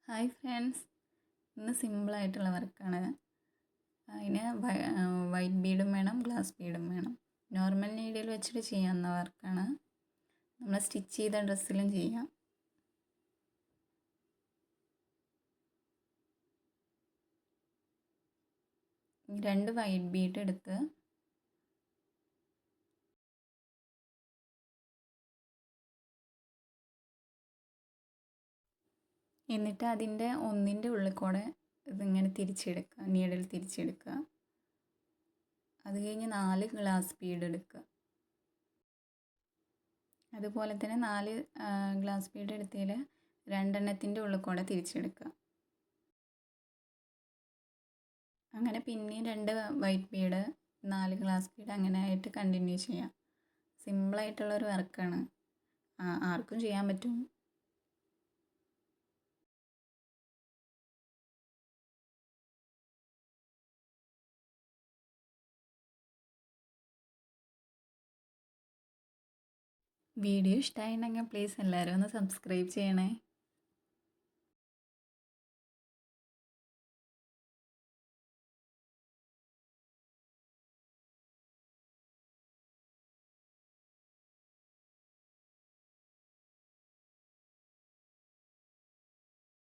Hi friends, ഇന്ന് സിമ്പിളായിട്ടുള്ള വർക്കാണ്. അതിന് വൈറ്റ് ബീഡും വേണം, ഗ്ലാസ് ബീഡും വേണം. നോർമൽ നീഡിൽ വെച്ചിട്ട് ചെയ്യാവുന്ന വർക്കാണ്. നമ്മൾ സ്റ്റിച്ച് ചെയ്ത ഡ്രസ്സിലും ചെയ്യാം. രണ്ട് വൈറ്റ് ബീഡ് എടുത്ത് എന്നിട്ട് അതിൻ്റെ ഒന്നിൻ്റെ ഉള്ളിൽ കൂടെ ഇതിങ്ങനെ തിരിച്ചെടുക്കുക, നീഡിൽ തിരിച്ചെടുക്കുക. അത് കഴിഞ്ഞ് 4 ഗ്ലാസ് ബീഡ് എടുക്കുക. അതുപോലെ തന്നെ 4 ഗ്ലാസ് ബീഡ് എടുത്തതിൽ 2 ഉള്ളിൽ കൂടെ തിരിച്ചെടുക്കുക. അങ്ങനെ പിന്നെയും 2 വൈറ്റ് ബീഡ്, 4 ഗ്ലാസ് ബീഡ് അങ്ങനെ ആയിട്ട് കണ്ടിന്യൂ ചെയ്യാം. സിമ്പിളായിട്ടുള്ളൊരു വർക്കാണ്, ആർക്കും ചെയ്യാൻ പറ്റും. വീഡിയോ ഇഷ്ടമായിട്ടുണ്ടെങ്കിൽ പ്ലീസ് എല്ലാവരും ഒന്ന് സബ്സ്ക്രൈബ് ചെയ്യണേ.